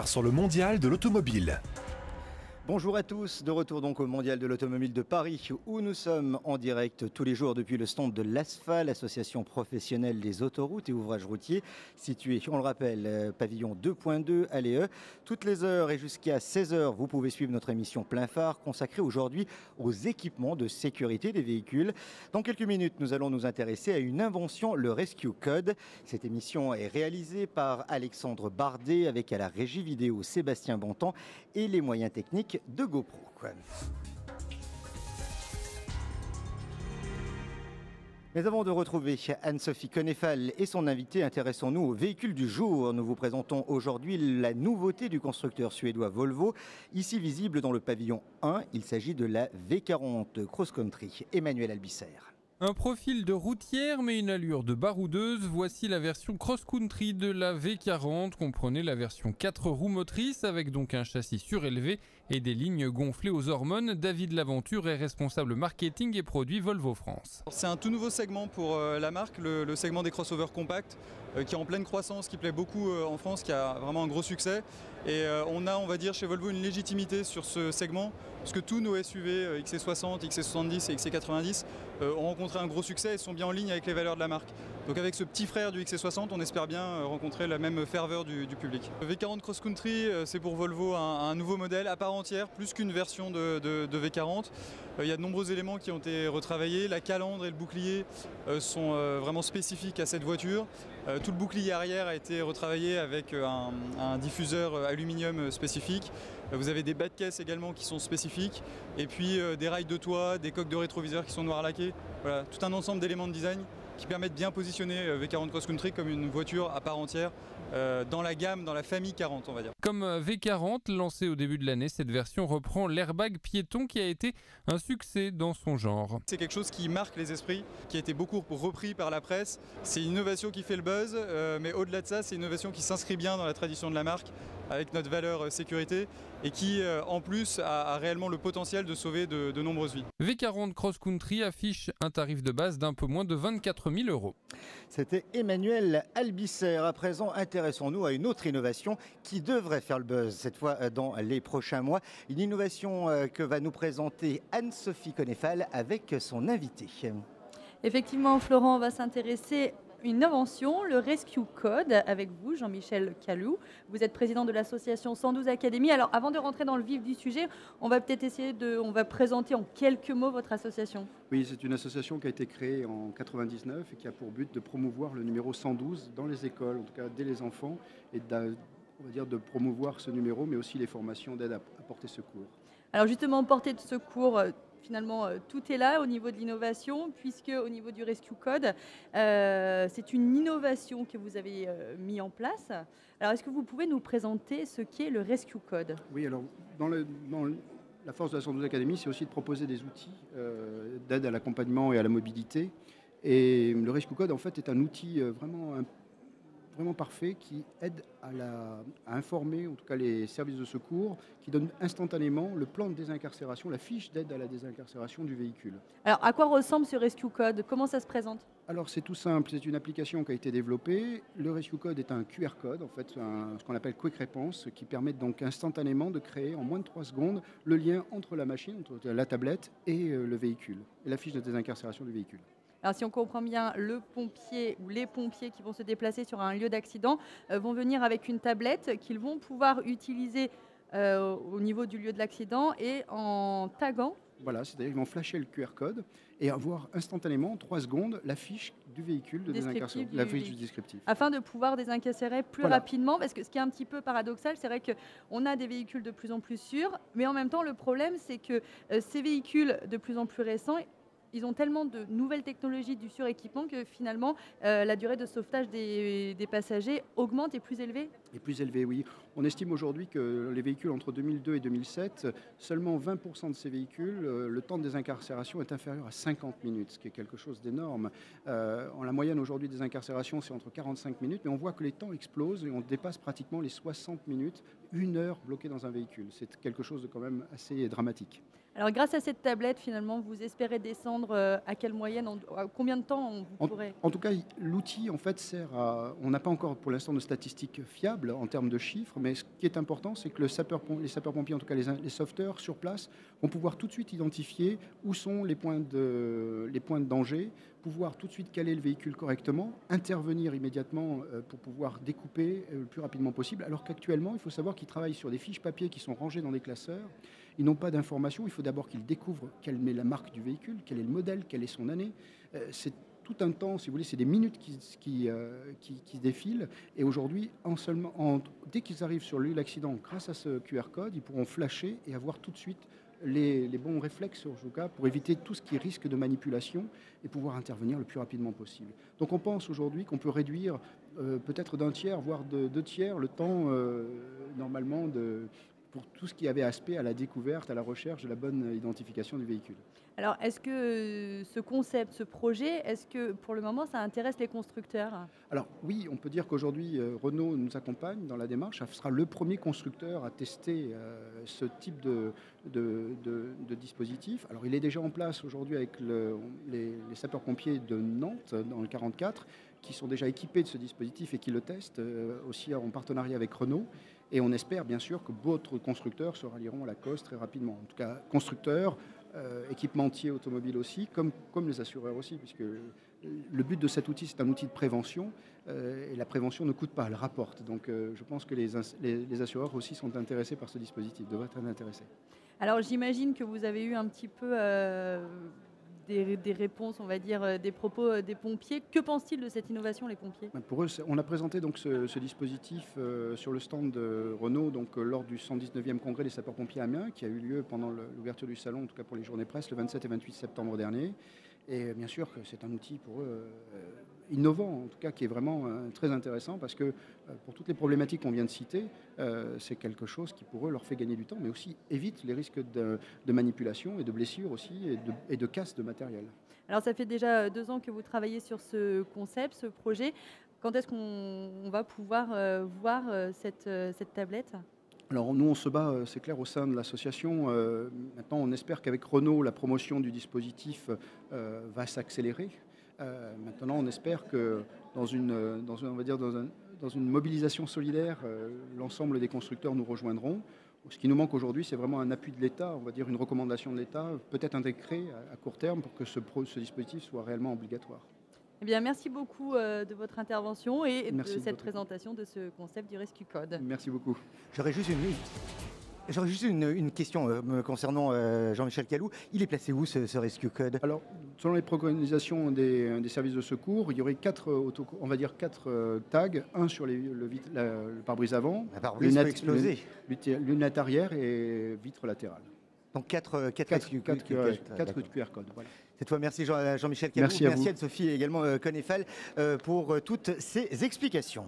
Sur le mondial de l'automobile. Bonjour à tous, de retour donc au Mondial de l'Automobile de Paris où nous sommes en direct tous les jours depuis le stand de l'ASFA, l'association professionnelle des autoroutes et ouvrages routiers, situé, on le rappelle, pavillon 2.2 à l'EE. Toutes les heures et jusqu'à 16 heures, vous pouvez suivre notre émission Plein Phare consacrée aujourd'hui aux équipements de sécurité des véhicules. Dans quelques minutes, nous allons nous intéresser à une invention, le Rescue Code. Cette émission est réalisée par Alexandre Bardet avec à la régie vidéo Sébastien Bontemps et les moyens techniques de GoPro. Mais avant de retrouver Anne-Sophie Connefal et son invité, intéressons-nous au véhicule du jour. Nous vous présentons aujourd'hui la nouveauté du constructeur suédois Volvo. Ici visible dans le pavillon 1, il s'agit de la V40 Cross Country. Emmanuel Albisser. Un profil de routière mais une allure de baroudeuse, voici la version cross-country de la V40. Comprenez la version 4 roues motrices avec donc un châssis surélevé et des lignes gonflées aux hormones. David Laventure est responsable marketing et produits Volvo France. C'est un tout nouveau segment pour la marque, le segment des crossovers compacts qui est en pleine croissance, qui plaît beaucoup en France, qui a vraiment un gros succès. Et on va dire, chez Volvo une légitimité sur ce segment, parce que tous nos SUV XC60, XC70 et XC90 ont rencontré un gros succès et sont bien en ligne avec les valeurs de la marque. Donc avec ce petit frère du XC60, on espère bien rencontrer la même ferveur du public. Le V40 Cross Country, c'est pour Volvo un nouveau modèle à part entière, plus qu'une version de V40. Il y a de nombreux éléments qui ont été retravaillés. La calandre et le bouclier sont vraiment spécifiques à cette voiture. Tout le bouclier arrière a été retravaillé avec un diffuseur aluminium spécifique. Vous avez des bas de caisse également qui sont spécifiques. Et puis des rails de toit, des coques de rétroviseur qui sont noir laquées. Voilà, tout un ensemble d'éléments de design qui permettent de bien positionner V40 Cross Country comme une voiture à part entière dans la gamme, dans la famille 40 on va dire. Comme V40, lancé au début de l'année, cette version reprend l'airbag piéton qui a été un succès dans son genre. C'est quelque chose qui marque les esprits, qui a été beaucoup repris par la presse. C'est une innovation qui fait le buzz, mais au-delà de ça, c'est une innovation qui s'inscrit bien dans la tradition de la marque, avec notre valeur sécurité, et qui en plus a réellement le potentiel de sauver de nombreuses vies. V40 Cross Country affiche un tarif de base d'un peu moins de 24 000 €. C'était Emmanuel Albisser. À présent, intéressons-nous à une autre innovation qui devrait faire le buzz, cette fois dans les prochains mois. Une innovation que va nous présenter Anne-Sophie Connefal avec son invité. Effectivement, Florent, on va s'intéresser à une invention, le Rescue Code, avec vous, Jean-Michel Calou. Vous êtes président de l'association 112 Academy. Alors, avant de rentrer dans le vif du sujet, on va peut-être on va présenter en quelques mots votre association. Oui, c'est une association qui a été créée en 99 et qui a pour but de promouvoir le numéro 112 dans les écoles, en tout cas dès les enfants, et on va dire de promouvoir ce numéro, mais aussi les formations d'aide à porter secours. Alors justement, portée de secours, finalement, tout est là au niveau de l'innovation, puisque au niveau du Rescue Code, c'est une innovation que vous avez mis en place. Alors, est-ce que vous pouvez nous présenter ce qu'est le Rescue Code? Oui, alors dans la force de la 112 Academy, c'est aussi de proposer des outils d'aide à l'accompagnement et à la mobilité. Et le Rescue Code, en fait, est un outil vraiment parfait qui aide à informer en tout cas les services de secours, qui donne instantanément le plan de désincarcération, la fiche d'aide à la désincarcération du véhicule. Alors à quoi ressemble ce Rescue Code? Comment ça se présente? Alors c'est tout simple, c'est une application qui a été développée. Le Rescue Code est un QR code, en fait, ce qu'on appelle Quick Response, qui permet donc instantanément de créer en moins de 3 secondes le lien entre la machine, entre la tablette et le véhicule, et la fiche de désincarcération du véhicule. Alors si on comprend bien, le pompier ou les pompiers qui vont se déplacer sur un lieu d'accident vont venir avec une tablette qu'ils vont pouvoir utiliser au niveau du lieu de l'accident et en taguant. Voilà, c'est-à-dire qu'ils vont flasher le QR code et avoir instantanément, en 3 secondes, la fiche du véhicule de désincarcération, la fiche du descriptif. Afin de pouvoir désincarcérer plus rapidement, parce que ce qui est un petit peu paradoxal, c'est vrai qu'on a des véhicules de plus en plus sûrs, mais en même temps, le problème, c'est que ces véhicules de plus en plus récents, ils ont tellement de nouvelles technologies du suréquipement que finalement, la durée de sauvetage des passagers augmente et est plus élevée. Et plus élevée, oui. On estime aujourd'hui que les véhicules entre 2002 et 2007, seulement 20% de ces véhicules, le temps de désincarcération est inférieur à 50 minutes, ce qui est quelque chose d'énorme. En la moyenne aujourd'hui des incarcérations, c'est entre 45 minutes, mais on voit que les temps explosent et on dépasse pratiquement les 60 minutes, 1 heure bloquée dans un véhicule. C'est quelque chose de quand même assez dramatique. Alors grâce à cette tablette, finalement, vous espérez descendre à quelle moyenne, à combien de temps vous pourrez... En tout cas, l'outil en fait sert à... On n'a pas encore pour l'instant de statistiques fiables en termes de chiffres, mais ce qui est important, c'est que les sapeurs-pompiers, en tout cas les sauveteurs sur place, vont pouvoir tout de suite identifier où sont les points de danger, pouvoir tout de suite caler le véhicule correctement, intervenir immédiatement pour pouvoir découper le plus rapidement possible, alors qu'actuellement, il faut savoir qu'ils travaillent sur des fiches papier qui sont rangées dans des classeurs. Ils n'ont pas d'informations, il faut d'abord qu'ils découvrent quelle est la marque du véhicule, quel est le modèle, quelle est son année. C'est tout un temps, si vous voulez, c'est des minutes qui défilent. Et aujourd'hui, dès qu'ils arrivent sur le lieu de l'accident, grâce à ce QR code, ils pourront flasher et avoir tout de suite les bons réflexes en tout cas, pour éviter tout ce qui risque de manipulation et pouvoir intervenir le plus rapidement possible. Donc on pense aujourd'hui qu'on peut réduire peut-être d'un tiers, voire de 2 tiers, le temps normalement pour tout ce qui avait aspect à la découverte, à la recherche de la bonne identification du véhicule. Alors, est-ce que ce concept, ce projet, est-ce que pour le moment, ça intéresse les constructeurs? Alors oui, on peut dire qu'aujourd'hui, Renault nous accompagne dans la démarche. Ça sera le premier constructeur à tester ce type de dispositif. Alors il est déjà en place aujourd'hui avec les sapeurs-pompiers de Nantes, dans le 44, qui sont déjà équipés de ce dispositif et qui le testent aussi en partenariat avec Renault. Et on espère bien sûr que d'autres constructeurs se rallieront à la cause très rapidement. En tout cas, constructeurs, équipementiers automobiles aussi, comme les assureurs aussi, puisque le but de cet outil, c'est un outil de prévention. Et la prévention ne coûte pas, elle rapporte. Donc je pense que les assureurs aussi sont intéressés par ce dispositif, devraient être intéressés. Alors j'imagine que vous avez eu un petit peu des réponses, on va dire, des propos des pompiers. Que pensent-ils de cette innovation, les pompiers? Pour eux, on a présenté donc ce dispositif sur le stand de Renault lors du 119e congrès des sapeurs-pompiers à Amiens, qui a eu lieu pendant l'ouverture du salon, en tout cas pour les journées presse, le 27 et 28 septembre dernier. Et bien sûr que c'est un outil pour eux innovant, en tout cas qui est vraiment très intéressant, parce que pour toutes les problématiques qu'on vient de citer, c'est quelque chose qui pour eux leur fait gagner du temps, mais aussi évite les risques de manipulation et de blessures aussi, et de casse de matériel. Alors ça fait déjà 2 ans que vous travaillez sur ce concept, ce projet. Quand est-ce qu'on va pouvoir voir cette tablette? Alors nous, on se bat, c'est clair, au sein de l'association. Maintenant, on espère qu'avec Renault, la promotion du dispositif va s'accélérer. Maintenant, on espère que dans une mobilisation solidaire, l'ensemble des constructeurs nous rejoindront. Ce qui nous manque aujourd'hui, c'est vraiment un appui de l'État, on va dire une recommandation de l'État, peut-être un décret à court terme pour que ce dispositif soit réellement obligatoire. Eh bien, merci beaucoup de votre intervention et Merci de cette beaucoup. présentation de ce concept du Rescue Code. Merci beaucoup. J'aurais juste une question me concernant Jean-Michel Calou. Il est placé où ce Rescue Code? Alors, selon les préconisations des services de secours, il y aurait 4 tags, un sur le pare-brise avant, Un pare-brise peut exploser. lunette arrière et vitre latérale. Donc 4 QR codes. Voilà. Cette fois, merci Jean-Michel Calou. Merci à vous. Anne-Sophie et également Conefal pour toutes ces explications.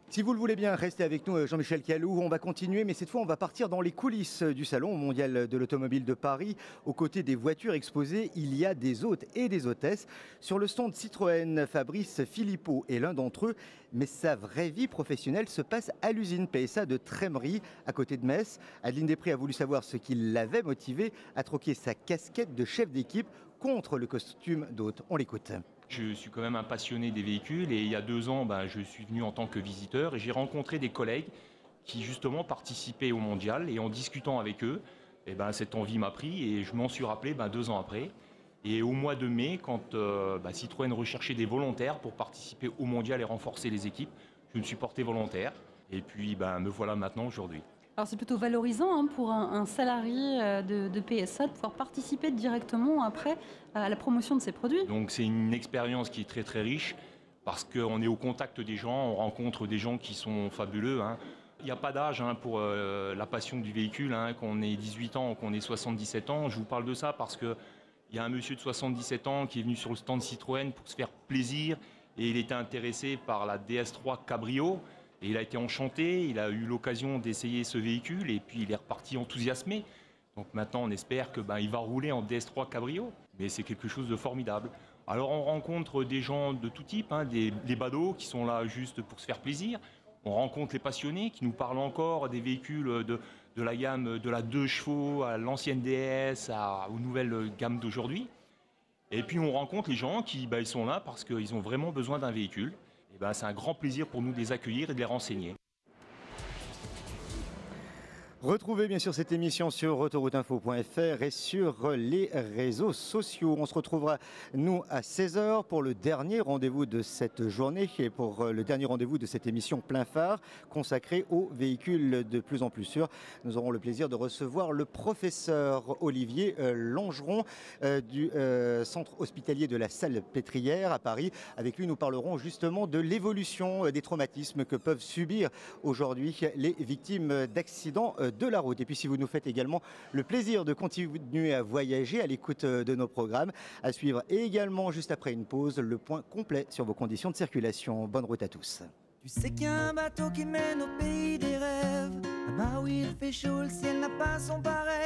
Si vous le voulez bien, restez avec nous, Jean-Michel Calou. On va continuer, mais cette fois, on va partir dans les coulisses du Salon mondial de l'automobile de Paris. Aux côtés des voitures exposées, il y a des hôtes et des hôtesses. Sur le stand Citroën, Fabrice Philippot est l'un d'entre eux. Mais sa vraie vie professionnelle se passe à l'usine PSA de Trémery, à côté de Metz. Adeline Després a voulu savoir ce qui l'avait motivé à troquer sa casquette de chef d'équipe contre le costume d'hôte. On l'écoute. Je suis quand même un passionné des véhicules et il y a 2 ans, je suis venu en tant que visiteur et j'ai rencontré des collègues qui justement participaient au mondial et en discutant avec eux, cette envie m'a pris et je m'en suis rappelé 2 ans après. Et au mois de mai, quand Citroën recherchait des volontaires pour participer au mondial et renforcer les équipes, je me suis porté volontaire et puis me voilà maintenant aujourd'hui. Alors c'est plutôt valorisant pour un salarié de PSA de pouvoir participer directement après à la promotion de ses produits. Donc c'est une expérience qui est très très riche parce qu'on est au contact des gens, on rencontre des gens qui sont fabuleux. Il n'y a pas d'âge pour la passion du véhicule, qu'on ait 18 ans ou qu'on ait 77 ans. Je vous parle de ça parce qu'il y a un monsieur de 77 ans qui est venu sur le stand Citroën pour se faire plaisir et il était intéressé par la DS3 Cabrio. Et il a été enchanté, il a eu l'occasion d'essayer ce véhicule et puis il est reparti enthousiasmé. Donc maintenant on espère qu'il va rouler en DS3 Cabrio, mais c'est quelque chose de formidable. Alors on rencontre des gens de tout type, des badauds qui sont là juste pour se faire plaisir. On rencontre les passionnés qui nous parlent encore des véhicules de la gamme de la 2 chevaux à l'ancienne DS, aux nouvelles gammes d'aujourd'hui. Et puis on rencontre les gens qui ils sont là parce qu'ils ont vraiment besoin d'un véhicule. Et c'est un grand plaisir pour nous de les accueillir et de les renseigner. Retrouvez bien sûr cette émission sur autorouteinfo.fr et sur les réseaux sociaux. On se retrouvera, nous, à 16h pour le dernier rendez-vous de cette journée et pour le dernier rendez-vous de cette émission Plein Phare consacrée aux véhicules de plus en plus sûrs. Nous aurons le plaisir de recevoir le professeur Olivier Longeron du centre hospitalier de la Salpêtrière à Paris. Avec lui, nous parlerons justement de l'évolution des traumatismes que peuvent subir aujourd'hui les victimes d'accidents de la route. Et puis si vous nous faites également le plaisir de continuer à voyager à l'écoute de nos programmes, à suivre et également juste après une pause, le point complet sur vos conditions de circulation. Bonne route à tous. Tu sais qu'il y a un bateau qui mène au pays des rêves. Ah bah oui, il fait chaud, le ciel n'a pas son pareil.